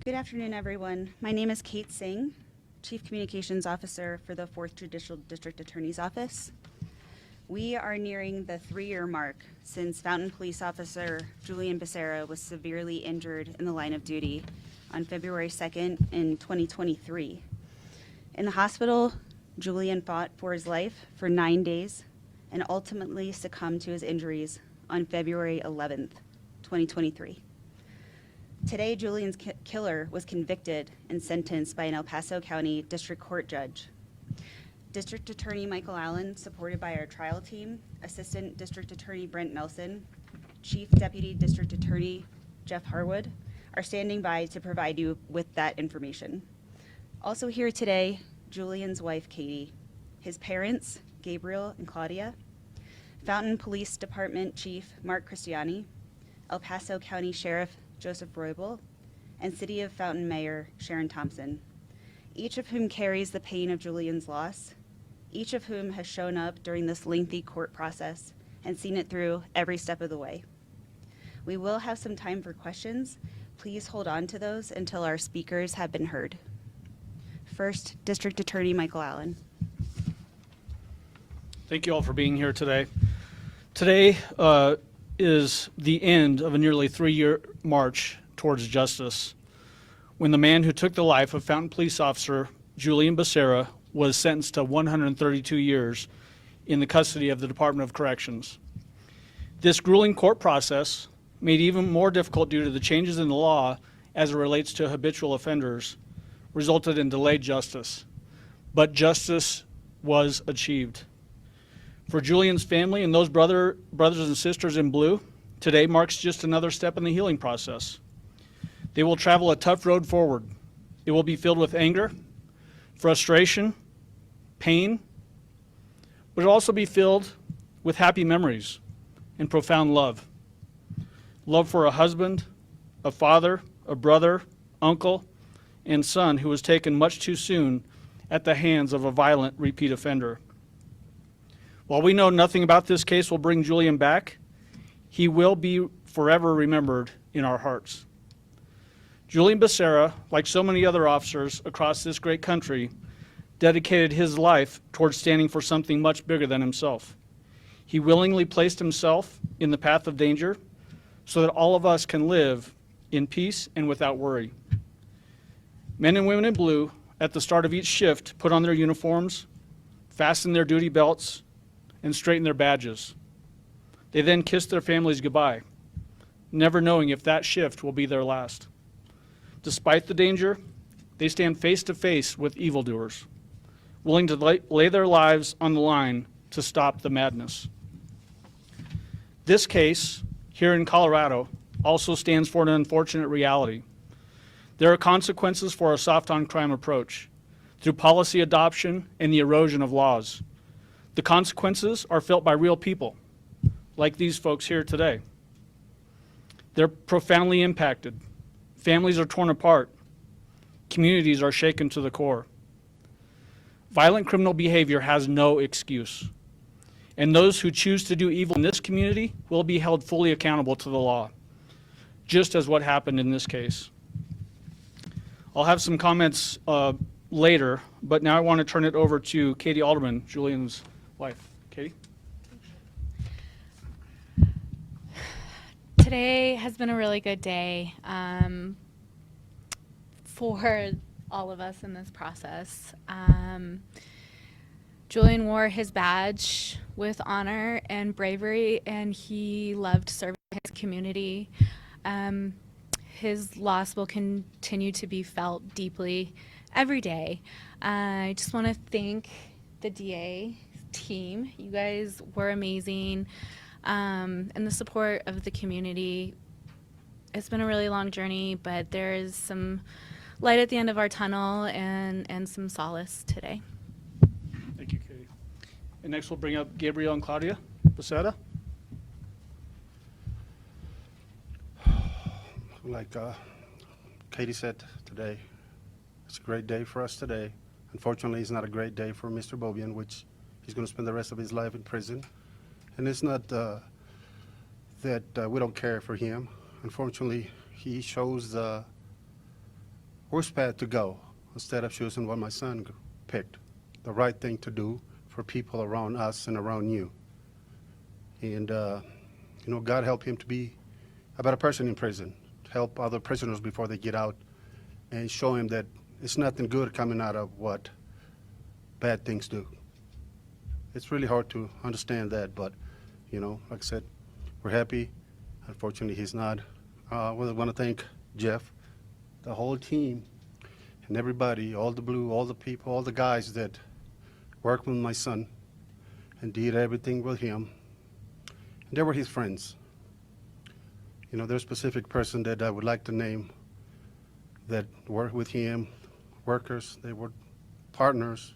Good afternoon, everyone. My name is Kate Singh, Chief Communications Officer for the 4th Judicial District Attorney's Office. We are nearing the 3-year mark since Fountain Police Officer Julian Becerra was severely injured in the line of duty on February 2nd in 2023. In the hospital, Julian fought for his life for 9 days and ultimately succumbed to his injuries on February 11th, 2023. Today, Julian's killer was convicted and sentenced by an El Paso County District Court judge. District Attorney Michael Allen, supported by our trial team, Assistant District Attorney Brent Nelson, Chief Deputy District Attorney Jeff Harwood, are standing by to provide you with that information. Also here today, Julian's wife, Katie, his parents, Gabriel and Claudia, Fountain Police Department Chief Mark Cristiani, El Paso County Sheriff Joseph Roybal, and City of Fountain Mayor Sharon Thompson, each of whom carries the pain of Julian's loss, each of whom has shown up during this lengthy court process and seen it through every step of the way. We will have some time for questions. Please hold on to those until our speakers have been heard. First, District Attorney Michael Allen. Thank you all for being here today. Today is the end of a nearly 3-year march towards justice, when the man who took the life of Fountain Police Officer Julian Becerra was sentenced to 132 years in the custody of the Department of Corrections. This grueling court process, made even more difficult due to the changes in the law as it relates to habitual offenders, resulted in delayed justice. But justice was achieved. For Julian's family and those brothers and sisters in blue, today marks just another step in the healing process. They will travel a tough road forward. It will be filled with anger, frustration, pain, but it'll also be filled with happy memories and profound love. Love for a husband, a father, a brother, uncle, and son who was taken much too soon at the hands of a violent repeat offender. While we know nothing about this case will bring Julian back, he will be forever remembered in our hearts. Julian Becerra, like so many other officers across this great country, dedicated his life towards standing for something much bigger than himself. He willingly placed himself in the path of danger so that all of us can live in peace and without worry. Men and women in blue, at the start of each shift, put on their uniforms, fasten their duty belts, and straighten their badges. They then kiss their families goodbye, never knowing if that shift will be their last. Despite the danger, they stand face to face with evildoers, willing to lay their lives on the line to stop the madness. This case, here in Colorado, also stands for an unfortunate reality. There are consequences for our soft-on-crime approach through policy adoption and the erosion of laws. The consequences are felt by real people, like these folks here today. They're profoundly impacted. Families are torn apart. Communities are shaken to the core. Violent criminal behavior has no excuse. And those who choose to do evil in this community will be held fully accountable to the law, just as what happened in this case. I'll have some comments later, but now I want to turn it over to Katie Alderman, Julian's wife. Katie? Today has been a really good day for all of us in this process. Julian wore his badge with honor and bravery, and he loved serving his community. His loss will continue to be felt deeply every day. I just want to thank the DA team. You guys were amazing, and the support of the community. It's been a really long journey, but there is some light at the end of our tunnel and some solace today. Thank you, Katie. And next we'll bring up Gabriel and Claudia Becerra. Like Katie said today, it's a great day for us today. Unfortunately, it's not a great day for Mr. Bobian, which he's going to spend the rest of his life in prison. And it's not that we don't care for him. Unfortunately, he shows worst path to go instead of choosing what my son picked, the right thing to do for people around us and around you. And, God help him to be a better person in prison, help other prisoners before they get out, and show him that it's nothing good coming out of what bad things do. It's really hard to understand that, but, like I said, we're happy. Unfortunately, he's not. I want to thank Jeff, the whole team, and everybody, all the blue, all the people, all the guys that worked with my son and did everything with him. And they were his friends. There's a specific person that I would like to name that worked with him, workers, they were partners.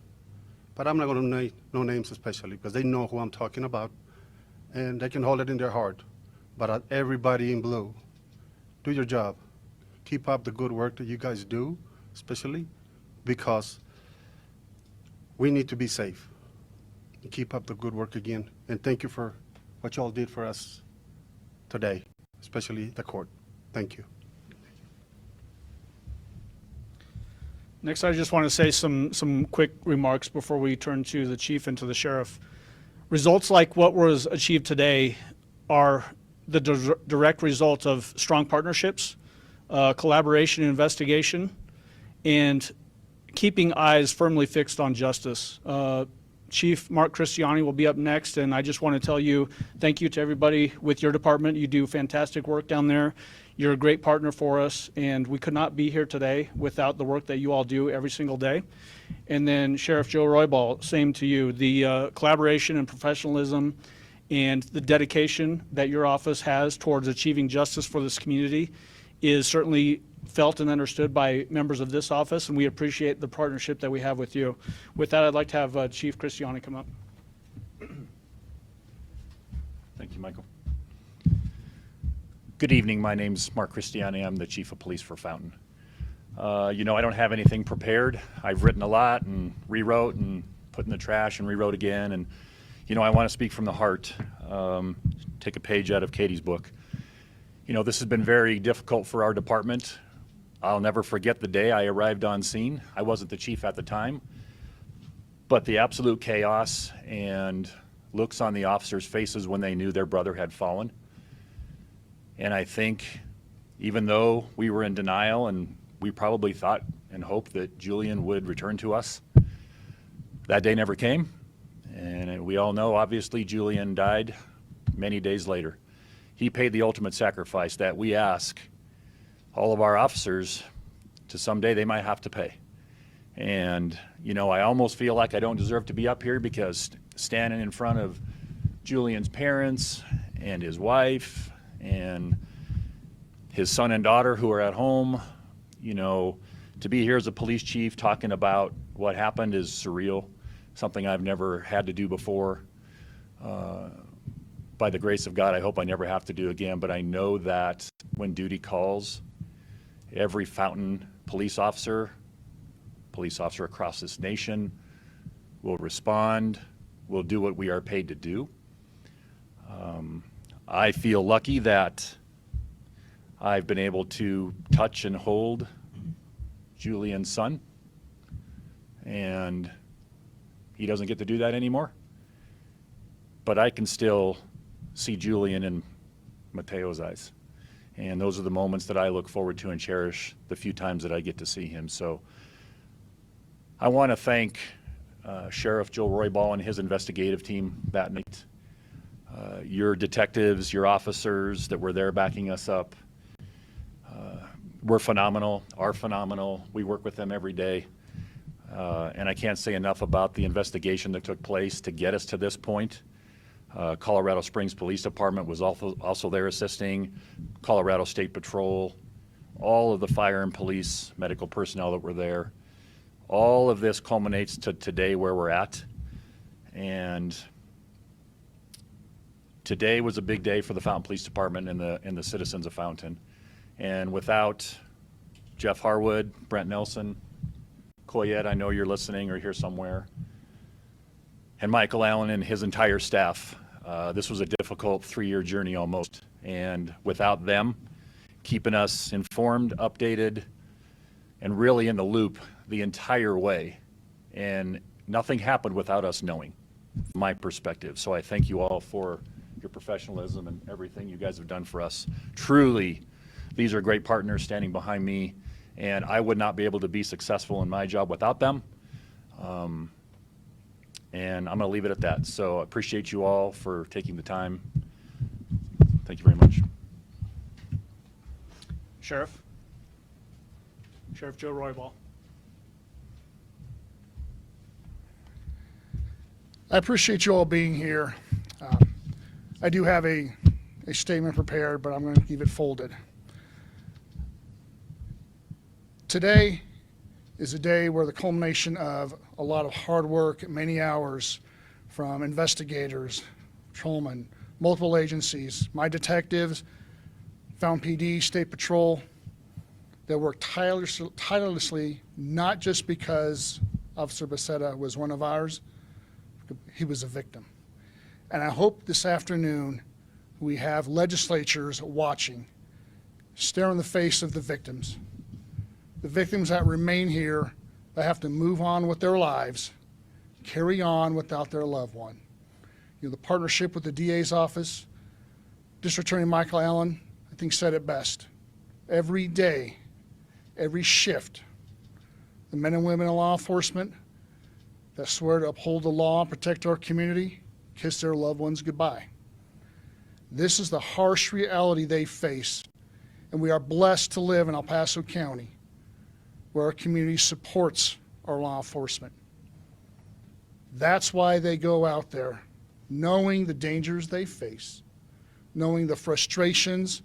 But I'm not going to name no names especially because they know who I'm talking about and they can hold it in their heart. But everybody in blue, do your job. Keep up the good work that you guys do, especially because we need to be safe. And keep up the good work again. And thank you for what you all did for us today, especially the court. Thank you. Next, I just want to say some quick remarks before we turn to the chief and to the sheriff. Results like what was achieved today are the direct result of strong partnerships, collaboration and investigation, and keeping eyes firmly fixed on justice. Chief Mark Cristiani will be up next, and I just want to tell you thank you to everybody with your department. You do fantastic work down there. You're a great partner for us, and we could not be here today without the work that you all do every single day. And then Sheriff Joe Roybal, same to you. The collaboration and professionalism and the dedication that your office has towards achieving justice for this community is certainly felt and understood by members of this office, and we appreciate the partnership that we have with you. With that, I'd like to have Chief Cristiani come up. Thank you, Michael. Good evening. My name's Mark Cristiani. I'm the Chief of Police for Fountain. I don't have anything prepared. I've written a lot and rewrote and put in the trash and rewrote again. And, I want to speak from the heart, take a page out of Katie's book. This has been very difficult for our department. I'll never forget the day I arrived on scene. I wasn't the chief at the time, but the absolute chaos and looks on the officers' faces when they knew their brother had fallen. And I think even though we were in denial and we probably thought and hoped that Julian would return to us, that day never came. And we all know, obviously, Julian died many days later. He paid the ultimate sacrifice that we ask all of our officers to someday they might have to pay. And, I almost feel like I don't deserve to be up here because standing in front of Julian's parents and his wife and his son and daughter who are at home, to be here as a police chief talking about what happened is surreal, something I've never had to do before. By the grace of God, I hope I never have to do again, but I know that when duty calls, every Fountain police officer across this nation will respond, will do what we are paid to do. I feel lucky that I've been able to touch and hold Julian's son, and he doesn't get to do that anymore. But I can still see Julian in Mateo's eyes. And those are the moments that I look forward to and cherish the few times that I get to see him. So I want to thank Sheriff Joe Roybal and his investigative team that night. Your detectives, your officers that were there backing us up were phenomenal, are phenomenal. We work with them every day. And I can't say enough about the investigation that took place to get us to this point. Colorado Springs Police Department was also there assisting, Colorado State Patrol, all of the fire and police medical personnel that were there. All of this culminates to today where we're at. And today was a big day for the Fountain Police Department and the citizens of Fountain. And without Jeff Harwood, Brent Nelson, KOAA, I know you're listening or here somewhere, and Michael Allen and his entire staff, this was a difficult 3-year journey almost. And without them keeping us informed, updated, and really in the loop the entire way. And nothing happened without us knowing, from my perspective. So I thank you all for your professionalism and everything you guys have done for us. Truly, these are great partners standing behind me, and I would not be able to be successful in my job without them. And I'm going to leave it at that. So I appreciate you all for taking the time. Thank you very much. Sheriff Joe Roybal. I appreciate you all being here. I do have a statement prepared, but I'm going to leave it folded. Today is a day where the culmination of a lot of hard work, many hours from investigators, patrolmen, multiple agencies, my detectives, Fountain PD, State Patrol, that worked tirelessly, not just because Officer Becerra was one of ours, he was a victim. And I hope this afternoon we have legislatures watching, stare in the face of the victims that remain here, that have to move on with their lives, carry on without their loved one. You know, the partnership with the DA's office, District Attorney Michael Allen, I think said it best. Every day, every shift, the men and women in law enforcement that swear to uphold the law and protect our community kiss their loved ones goodbye. This is the harsh reality they face, and we are blessed to live in El Paso County, where our community supports our law enforcement. That's why they go out there, knowing the dangers they face, knowing the frustrations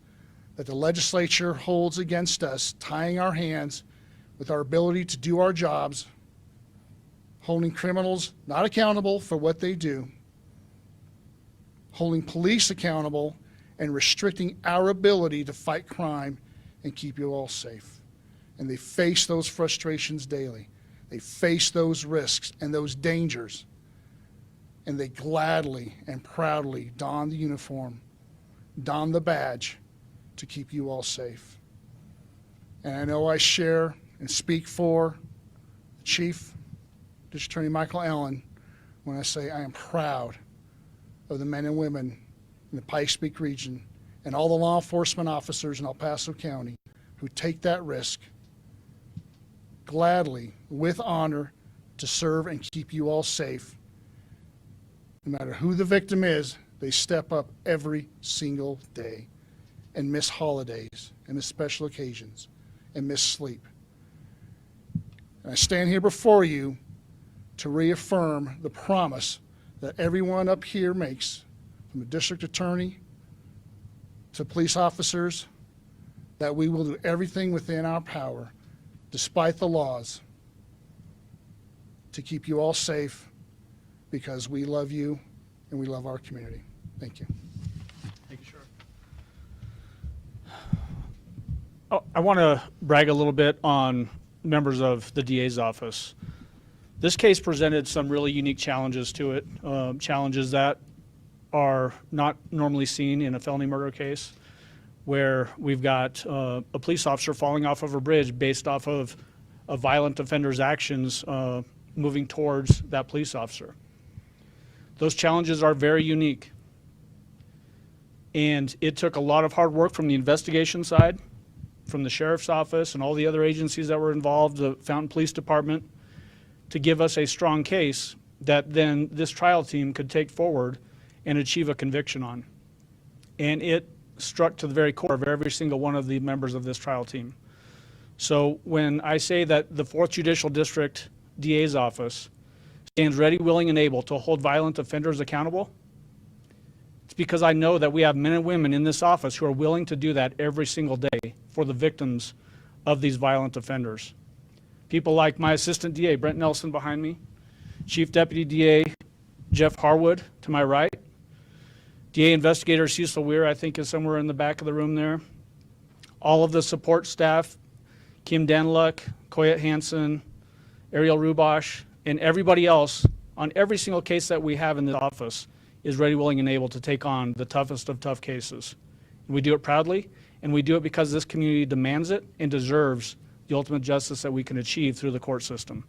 that the legislature holds against us, tying our hands with our ability to do our jobs, holding criminals not accountable for what they do, holding police accountable, and restricting our ability to fight crime and keep you all safe. And they face those frustrations daily. They face those risks and those dangers, and they gladly and proudly don the uniform, don the badge to keep you all safe. And I know I share and speak for the Chief, District Attorney Michael Allen, when I say I am proud of the men and women in the Pikes Peak region and all the law enforcement officers in El Paso County who take that risk gladly, with honor, to serve and keep you all safe. No matter who the victim is, they step up every single day and miss holidays and miss special occasions and miss sleep. And I stand here before you to reaffirm the promise that everyone up here makes, from the district attorney to police officers, that we will do everything within our power, despite the laws, to keep you all safe, because we love you and we love our community. Thank you. Thank you, Sheriff. Oh, I want to brag a little bit on members of the DA's office. This case presented some really unique challenges to it, challenges that are not normally seen in a felony murder case, where we've got a police officer falling off of a bridge based off of a violent offender's actions moving towards that police officer. Those challenges are very unique. And it took a lot of hard work from the investigation side, from the sheriff's office and all the other agencies that were involved, the Fountain Police Department, to give us a strong case that then this trial team could take forward and achieve a conviction on. And it struck to the very core of every single one of the members of this trial team. So when I say that the 4th Judicial District DA's office stands ready, willing, and able to hold violent offenders accountable, it's because I know that we have men and women in this office who are willing to do that every single day for the victims of these violent offenders. People like my Assistant DA, Brent Nelson, behind me, Chief Deputy DA Jeff Harwood to my right, DA Investigator Cecil Weir, I think, is somewhere in the back of the room there. All of the support staff, Kim Danluck, Koyette Hansen, Ariel Rubosh, and everybody else on every single case that we have in this office is ready, willing, and able to take on the toughest of tough cases. And we do it proudly, and we do it because this community demands it and deserves the ultimate justice that we can achieve through the court system.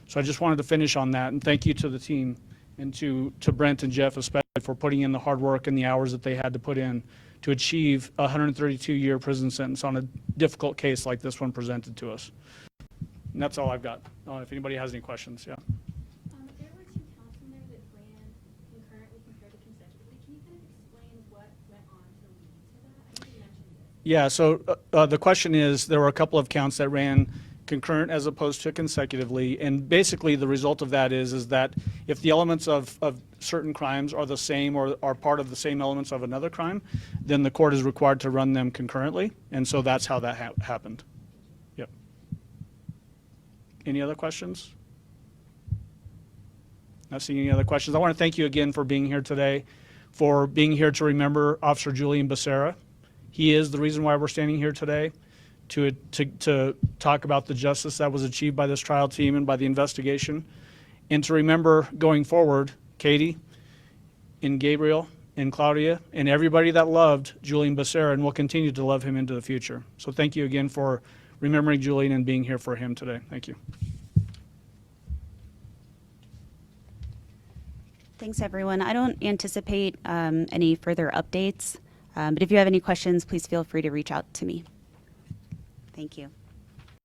So I just wanted to finish on that, and thank you to the team and to Brent and Jeff especially for putting in the hard work and the hours that they had to put in to achieve a 132-year prison sentence on a difficult case like this one presented to us. And that's all I've got. If anybody has any questions, yeah. There were two counts in there that ran concurrently compared to consecutively. Can you kind of explain what went on to lead to that? I know you mentioned it. Yeah, so the question is, there were a couple of counts that ran concurrent as opposed to consecutively, and basically the result of that is that if the elements of certain crimes are the same or are part of the same elements of another crime, then the court is required to run them concurrently, and so that's how that happened. Yep. Any other questions? Not seeing any other questions. I want to thank you again for being here today, for being here to remember Officer Julian Becerra. He is the reason why we're standing here today, to talk about the justice that was achieved by this trial team and by the investigation, and to remember going forward, Katie and Gabriel and Claudia and everybody that loved Julian Becerra and will continue to love him into the future. So thank you again for remembering Julian and being here for him today. Thank you. Thanks, everyone. I don't anticipate any further updates, but if you have any questions, please feel free to reach out to me. Thank you.